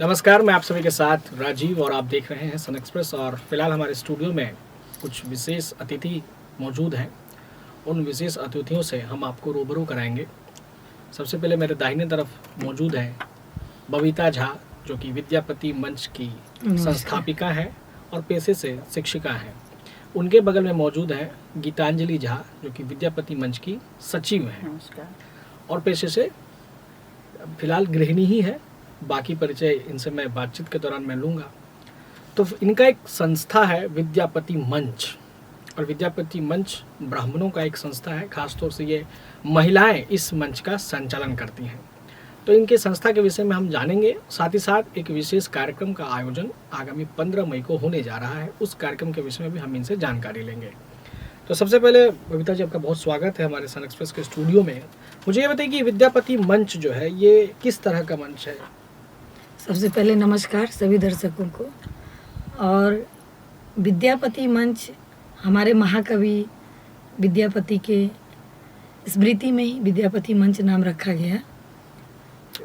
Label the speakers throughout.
Speaker 1: नमस्कार, मैं आप सभी के साथ राजीव और आप देख रहे हैं सन एक्सप्रेस। और फिलहाल हमारे स्टूडियो में कुछ विशेष अतिथि मौजूद हैं। उन विशेष अतिथियों से हम आपको रूबरू कराएंगे। सबसे पहले मेरे दाहिने तरफ मौजूद है बबीता झा, जो कि विद्यापति मंच की संस्थापिका है और पेशे से शिक्षिका हैं। उनके बगल में मौजूद है गीतांजलि झा, जो कि विद्यापति मंच की सचिव हैं और पेशे से फिलहाल गृहिणी ही है। बाकी परिचय इनसे मैं बातचीत के दौरान मैं लूँगा। तो इनका एक संस्था है विद्यापति मंच, और विद्यापति मंच ब्राह्मणों का एक संस्था है। खासतौर से ये महिलाएं इस मंच का संचालन करती हैं। तो इनके संस्था के विषय में हम जानेंगे। साथ ही साथ एक विशेष कार्यक्रम का आयोजन आगामी 15 मई को होने जा रहा है। उस कार्यक्रम के विषय में भी हम इनसे जानकारी लेंगे। तो सबसे पहले बबीता जी, आपका बहुत स्वागत है हमारे सन एक्सप्रेस के स्टूडियो में। मुझे ये बताइए कि विद्यापति मंच जो है ये किस तरह का मंच है?
Speaker 2: सबसे पहले नमस्कार सभी दर्शकों को। और विद्यापति मंच हमारे महाकवि विद्यापति के स्मृति में ही विद्यापति मंच नाम रखा गया,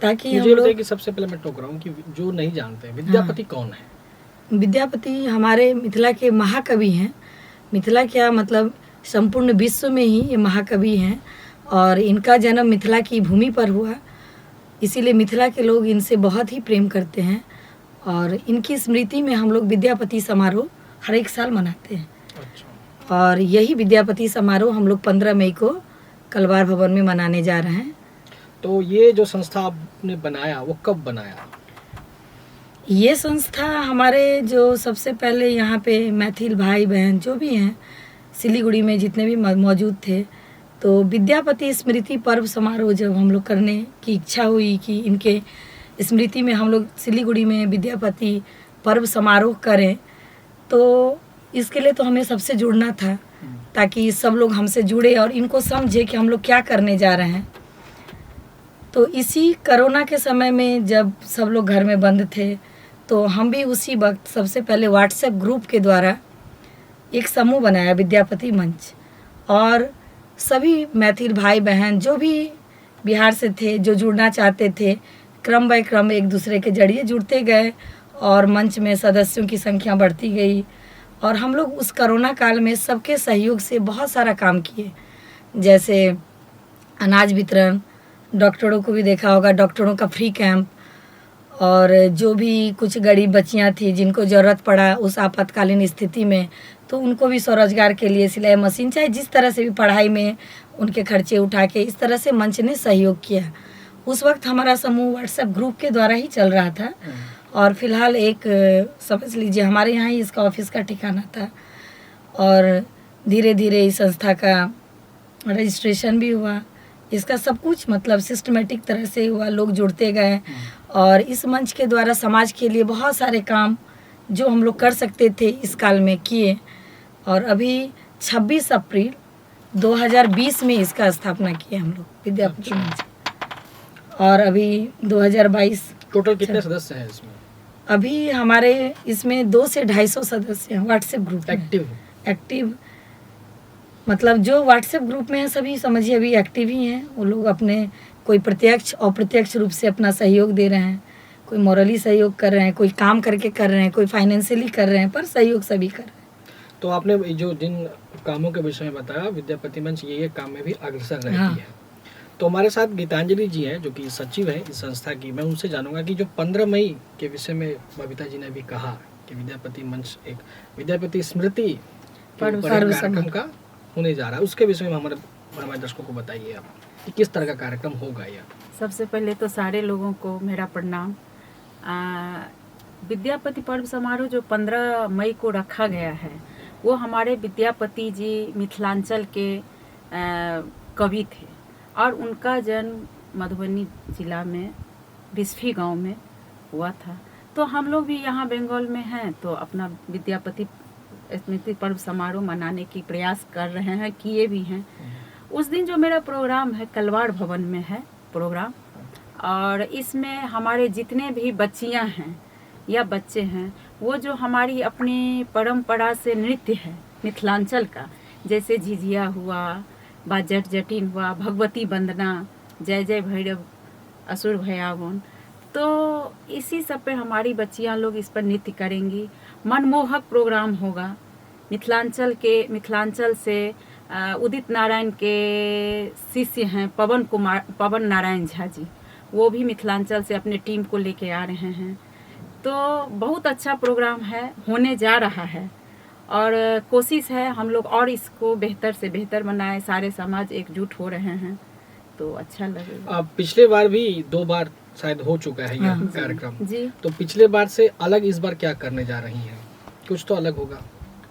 Speaker 2: ताकि
Speaker 1: मुझे बताइए कि सबसे पहले मैं टोक रहा हूँ कि जो नहीं जानते विद्यापति कौन है?
Speaker 2: विद्यापति हमारे मिथिला के महाकवि हैं। मिथिला क्या मतलब संपूर्ण विश्व में ही ये महाकवि हैं, और इनका जन्म मिथिला की भूमि पर हुआ, इसीलिए मिथिला के लोग इनसे बहुत ही प्रेम करते हैं। और इनकी स्मृति में हम लोग विद्यापति समारोह हर एक साल मनाते हैं।
Speaker 1: अच्छा।
Speaker 2: और यही विद्यापति समारोह हम लोग 15 मई को कलवार भवन में मनाने जा रहे हैं।
Speaker 1: तो ये जो संस्था आपने बनाया वो कब बनाया?
Speaker 2: ये संस्था हमारे जो सबसे पहले यहाँ पे मैथिल भाई बहन जो भी हैं सिलीगुड़ी में जितने भी मौजूद थे, तो विद्यापति स्मृति पर्व समारोह जब हम लोग करने की इच्छा हुई कि इनके स्मृति में हम लोग सिलीगुड़ी में विद्यापति पर्व समारोह करें, तो इसके लिए तो हमें सबसे जुड़ना था, ताकि सब लोग हमसे जुड़े और इनको समझे कि हम लोग क्या करने जा रहे हैं। तो इसी कोरोना के समय में जब सब लोग घर में बंद थे, तो हम भी उसी वक्त सबसे पहले व्हाट्सएप ग्रुप के द्वारा एक समूह बनाया विद्यापति मंच, और सभी मैथिल भाई बहन जो भी बिहार से थे जो जुड़ना चाहते थे, क्रम बाय क्रम एक दूसरे के जरिए जुड़ते गए और मंच में सदस्यों की संख्या बढ़ती गई। और हम लोग उस कोरोना काल में सबके सहयोग से बहुत सारा काम किए, जैसे अनाज वितरण, डॉक्टरों को भी देखा होगा, डॉक्टरों का फ्री कैंप, और जो भी कुछ गरीब बच्चियां थी जिनको ज़रूरत पड़ा उस आपातकालीन स्थिति में, तो उनको भी स्वरोजगार के लिए सिलाई मशीन, चाहे जिस तरह से भी पढ़ाई में उनके खर्चे उठा के इस तरह से मंच ने सहयोग किया। उस वक्त हमारा समूह व्हाट्सएप ग्रुप के द्वारा ही चल रहा था, और फिलहाल एक समझ लीजिए हमारे यहाँ ही इसका ऑफिस का ठिकाना था। और धीरे धीरे इस संस्था का रजिस्ट्रेशन भी हुआ, इसका सब कुछ मतलब सिस्टमेटिक तरह से हुआ, लोग जुड़ते गए। और इस मंच के द्वारा समाज के लिए बहुत सारे काम जो हम लोग कर सकते थे इस काल में किए। और अभी 26 अप्रैल 2020 में इसका स्थापना किया हम लोग विद्यापति मंच। और अभी 2022
Speaker 1: टोटल कितने सदस्य हैं इसमें?
Speaker 2: अभी हमारे इसमें 200 से 250 सदस्य हैं व्हाट्सएप ग्रुप में। एक्टिव मतलब जो व्हाट्सएप ग्रुप में है सभी समझिए अभी एक्टिव ही हैं। वो लोग अपने कोई प्रत्यक्ष अप्रत्यक्ष रूप से अपना सहयोग दे रहे हैं, कोई मॉरली सहयोग कर रहे हैं, कोई काम करके कर रहे हैं, कोई फाइनेंशियली कर रहे हैं, पर सहयोग सभी कर रहे हैं।
Speaker 1: तो आपने जो जिन कामों के विषय में बताया, विद्यापति मंच ये काम में भी अग्रसर रहती है। तो हमारे साथ गीतांजलि जी हैं जो कि सचिव है इस संस्था की। मैं उनसे जानूंगा कि जो 15 मई के विषय में बबीता जी ने भी कहा कि विद्यापति मंच एक विद्यापति स्मृति कार्यक्रम का होने जा रहा है, उसके विषय में हमारे दर्शकों को बताइए आप कि किस तरह का कार्यक्रम होगा यह।
Speaker 3: सबसे पहले तो सारे लोगों को मेरा प्रणाम। विद्यापति पर्व समारोह जो 15 मई को रखा गया है, वो हमारे विद्यापति जी मिथिलांचल के कवि थे, और उनका जन्म मधुबनी जिला में बिस्फी गांव में हुआ था। तो हम लोग भी यहाँ बंगाल में हैं, तो अपना विद्यापति स्मृति पर्व समारोह मनाने की प्रयास कर रहे हैं, किए भी हैं। उस दिन जो मेरा प्रोग्राम है कलवार भवन में है प्रोग्राम, और इसमें हमारे जितने भी बच्चियां हैं या बच्चे हैं, वो जो हमारी अपनी परंपरा से नृत्य है मिथिलांचल का, जैसे झिझिया हुआ, बाजट जटिन हुआ, भगवती वंदना, जय जय भैरव, असुर भयावन, तो इसी सब पे हमारी बच्चियां लोग इस पर नृत्य करेंगी। मनमोहक प्रोग्राम होगा। मिथिलांचल से उदित नारायण के शिष्य हैं पवन नारायण झा जी, वो भी मिथिलांचल से अपने टीम को लेके आ रहे हैं। तो बहुत अच्छा प्रोग्राम है, होने जा रहा है और कोशिश है हम लोग और इसको बेहतर से बेहतर बनाए। सारे समाज एकजुट हो रहे हैं तो अच्छा लगेगा।
Speaker 1: अब पिछले बार भी 2 बार शायद हो चुका है
Speaker 2: हाँ।
Speaker 1: यह कार्यक्रम
Speaker 3: जी
Speaker 1: तो पिछले बार से अलग इस बार क्या करने जा रही हैं? कुछ तो अलग होगा।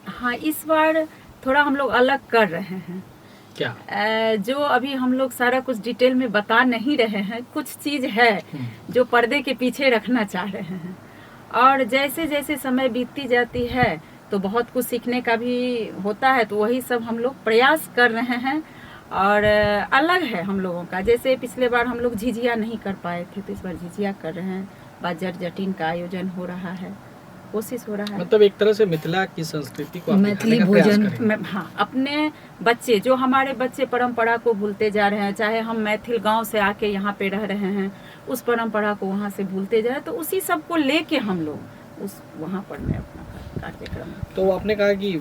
Speaker 3: हाँ, इस बार थोड़ा हम लोग अलग कर रहे हैं।
Speaker 1: क्या?
Speaker 3: जो अभी हम लोग सारा कुछ डिटेल में बता नहीं रहे हैं, कुछ चीज़ है जो पर्दे के पीछे रखना चाह रहे हैं और जैसे जैसे समय बीतती जाती है तो बहुत कुछ सीखने का भी होता है, तो वही सब हम लोग प्रयास कर रहे हैं और अलग है हम लोगों का। जैसे पिछले बार हम लोग झिझिया नहीं कर पाए थे तो इस बार झिझिया कर रहे हैं। बाजर जटिन का आयोजन हो रहा है, कोशिश हो रहा है।
Speaker 1: मतलब एक तरह से मिथिला की संस्कृति को आप
Speaker 2: मैथिली
Speaker 1: दिखाने का प्रयास
Speaker 2: भोजन
Speaker 1: करेंगे।
Speaker 3: हाँ, अपने बच्चे जो हमारे बच्चे परंपरा को भूलते जा रहे हैं, चाहे हम मैथिल गांव से आके यहाँ पे रह रहे हैं, उस परंपरा को वहाँ से भूलते जा रहे हैं, तो उसी सब को लेके हम लोग उस वहाँ पर मैं अपना कार्यक्रम।
Speaker 1: तो आपने कहा कि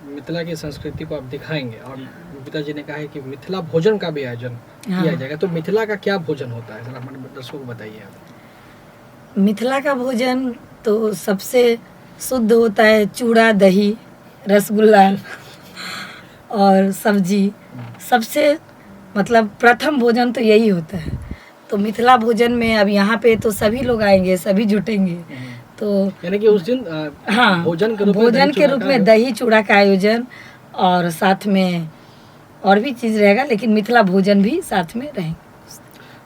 Speaker 1: मिथिला की संस्कृति को आप दिखाएंगे और पिताजी ने कहा है कि मिथिला भोजन का भी आयोजन किया जाएगा। तो मिथिला का क्या भोजन होता है, जरा हमारे दर्शकों को बताइए आप।
Speaker 2: मिथिला का भोजन तो सबसे शुद्ध होता है, चूड़ा दही रसगुल्ला और सब्जी। सबसे मतलब प्रथम भोजन तो यही होता है। तो मिथिला भोजन में अब यहाँ पे तो सभी लोग आएंगे, सभी जुटेंगे। तो
Speaker 1: यानी कि उस दिन
Speaker 2: हाँ,
Speaker 1: भोजन के रूप
Speaker 2: में दही चूड़ा का आयोजन और साथ में और भी चीज़ रहेगा, लेकिन मिथिला भोजन भी साथ में रहेंगे।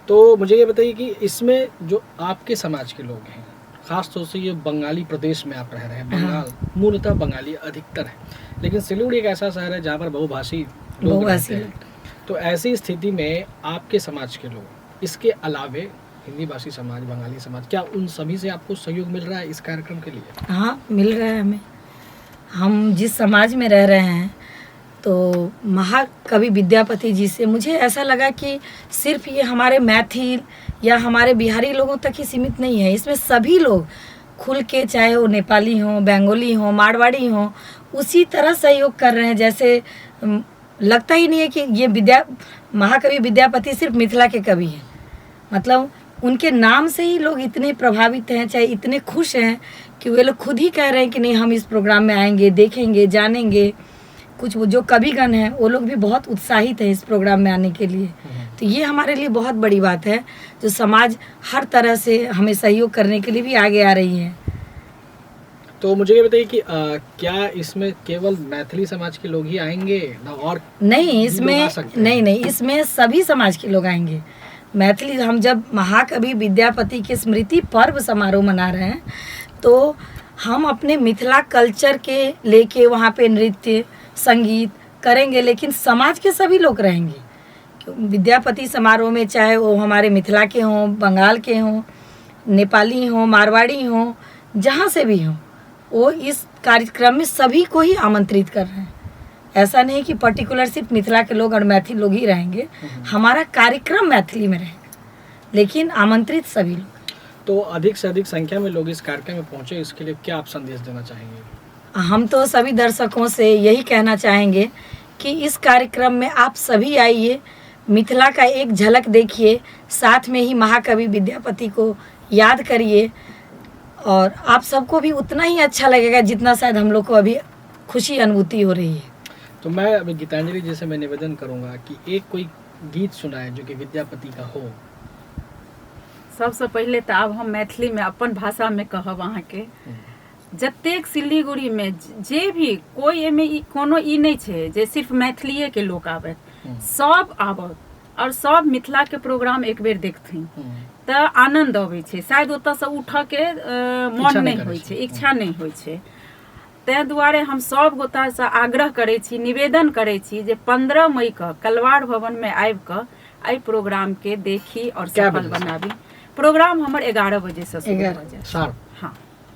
Speaker 1: तो मुझे ये बताइए कि इसमें जो आपके समाज के लोग हैं, खास तौर से ये बंगाली प्रदेश में आप रह रहे हैं, बंगाल मूलतः बंगाली अधिकतर है, लेकिन सिलीगुड़ी एक ऐसा शहर है जहाँ पर बहुभाषी लोग रहते हैं। तो ऐसी स्थिति में आपके समाज के लोग, इसके अलावे हिंदी भाषी समाज, बंगाली समाज, क्या उन सभी से आपको सहयोग मिल रहा है इस कार्यक्रम के लिए?
Speaker 2: हाँ, मिल रहा है हमें। हम जिस समाज में रह रहे हैं तो महाकवि विद्यापति जी से मुझे ऐसा लगा कि सिर्फ ये हमारे मैथिल या हमारे बिहारी लोगों तक ही सीमित नहीं है। इसमें सभी लोग खुल के, चाहे वो नेपाली हों, बंगाली हों, मारवाड़ी हों, उसी तरह सहयोग कर रहे हैं। जैसे लगता ही नहीं है कि ये महाकवि विद्यापति सिर्फ मिथिला के कवि हैं। मतलब उनके नाम से ही लोग इतने प्रभावित हैं, चाहे इतने खुश हैं कि वे लोग खुद ही कह रहे हैं कि नहीं, हम इस प्रोग्राम में आएंगे, देखेंगे, जानेंगे। कुछ वो जो कविगण हैं वो लोग भी बहुत उत्साहित हैं इस प्रोग्राम में आने के लिए। तो ये हमारे लिए बहुत बड़ी बात है, जो समाज हर तरह से हमें सहयोग करने के लिए भी आगे आ रही है।
Speaker 1: तो मुझे ये बताइए कि क्या इसमें केवल मैथिली समाज के लोग ही आएंगे ना, और
Speaker 2: नहीं, इसमें नहीं, इसमें सभी समाज के लोग आएंगे। मैथिली, हम जब महाकवि विद्यापति के स्मृति पर्व समारोह मना रहे हैं तो हम अपने मिथिला कल्चर के लेके वहाँ पे नृत्य संगीत करेंगे, लेकिन समाज के सभी लोग रहेंगे। विद्यापति समारोह में चाहे वो हमारे मिथिला के हों, बंगाल के हों, नेपाली हों, मारवाड़ी हों, जहाँ से भी हों, वो इस कार्यक्रम में सभी को ही आमंत्रित कर रहे हैं। ऐसा नहीं कि पर्टिकुलर सिर्फ मिथिला के लोग और मैथिल लोग ही रहेंगे। हमारा कार्यक्रम मैथिली में रहेगा, लेकिन आमंत्रित सभी लोग।
Speaker 1: तो अधिक से अधिक संख्या में लोग इस कार्यक्रम में पहुंचे, इसके लिए क्या आप संदेश देना चाहेंगे?
Speaker 2: हम तो सभी दर्शकों से यही कहना चाहेंगे कि इस कार्यक्रम में आप सभी आइए, मिथिला का एक झलक देखिए, साथ में ही महाकवि विद्यापति को याद करिए और आप सबको भी उतना ही अच्छा लगेगा जितना शायद हम लोग को अभी खुशी अनुभूति हो रही है।
Speaker 1: तो मैं अभी गीतांजलि जी से मैं निवेदन करूंगा कि एक कोई गीत सुनाए जो कि विद्यापति का हो।
Speaker 3: सबसे पहले तो अब हम मैथिली में अपन भाषा में कहब अहाँ के, जतेक सिलीगुड़ी में जे भी कोई एमे कोनो ई नहीं छे जे सिर्फ मैथिलीए के लोग आबत, सब आबत और सब मिथिला के प्रोग्राम एक बेर देखथिन त आनंद अबै छे। शायद ओतऽ से उठ के मन नहीं होइ छे, इच्छा नहीं होइ छे। तै दुआरे हम सब गोटा से आग्रह करै छी, निवेदन करै छी जे 15 मई के कलवार भवन में आबि क एहि प्रोग्राम के देखी और सफल बनाबी। प्रोग्राम हमर 11 बजे से शुरू हो जाए। हाँ,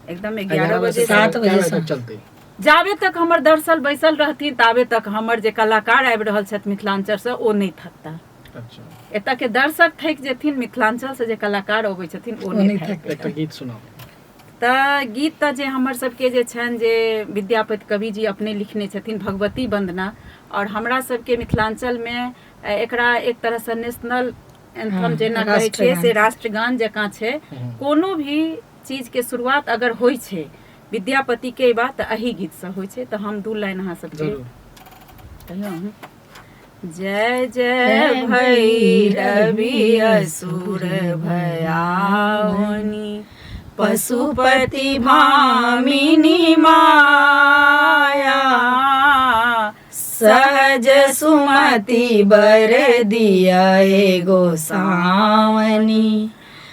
Speaker 3: एकदम 11 बजे
Speaker 2: 7 बजे
Speaker 1: तक चलते।
Speaker 3: जाबे तक हमर दर्शक बैसल रहथिन ताबे तक हमर जे कलाकार आबि रहल छथि मिथिलांचल से ओ नहीं थकता।
Speaker 1: अच्छा,
Speaker 3: एतऽ के दर्शक थकि जेथिन, मिथिलांचल से जे कलाकार अबै छथिन ओ
Speaker 2: ओ नहि
Speaker 3: नहि
Speaker 2: थाकि
Speaker 3: थाकि
Speaker 1: एकटा गीत सुनाओ।
Speaker 3: तऽ गीत तऽ जे हमर सबके जे छनि जे विद्यापति कवि जी अपने लिखने छथिन, भगवती वंदना, और हमरा सबके मिथिलांचलमे एकरा एक तरहसँ नेशनल एंथम
Speaker 2: हाँ,
Speaker 3: जेना कहै छै
Speaker 2: राष्ट्रगान।
Speaker 3: से राष्ट्रगान जकाँ छै। कोनो भी चीजके शुरुआत अगर होइ छै विद्यापतिके बात तऽ एही गीतसँ होइ छै। तऽ हम 2 लाइन अहाँ सबके
Speaker 1: जरूर।
Speaker 3: कहियौ। जय जय भैरवी असुर भयाउनी, पशुपति भामिनी माया,
Speaker 2: सहज सुमति बर दिया गोसावनी,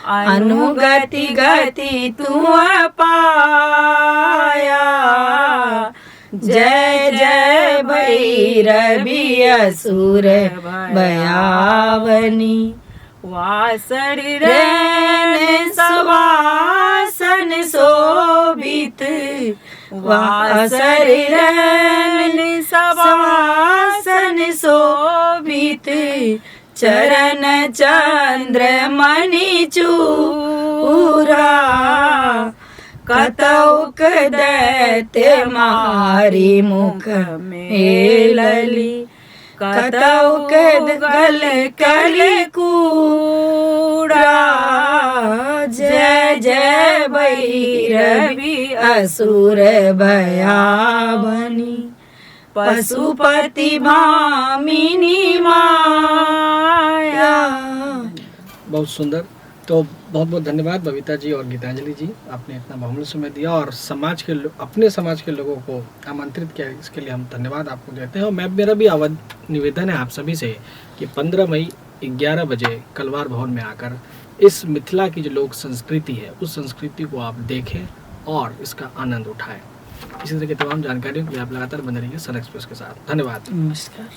Speaker 2: अनुगति गति तू पाया। जय जय भैरवी असुर भयावनी,
Speaker 3: वासर
Speaker 2: रैन सवासन शोभित, वासर रैन सवासन शोभित, चरण चंद्र मणि चूरा, कतौक दैत्य मारी मुख मेलली, कतौक गल कल कूड़ा। जय जय भैरवी असुर भयावनी, पशुपति भामिनी माया।
Speaker 1: बहुत सुंदर। तो बहुत बहुत धन्यवाद बबीता जी और गीतांजलि जी, आपने इतना बहुमूल्य समय दिया और समाज के अपने समाज के लोगों को आमंत्रित किया, इसके लिए हम धन्यवाद आपको देते हैं। और मेरा भी निवेदन है आप सभी से कि 15 मई 11 बजे कलवार भवन में आकर इस मिथिला की जो लोक संस्कृति है उस संस्कृति को आप देखें और इसका आनंद उठाएं। इसी तरह की तमाम जानकारियों के लिए आप लगातार बने रहिए सन एक्सप्रेस के साथ। धन्यवाद।
Speaker 2: नमस्कार।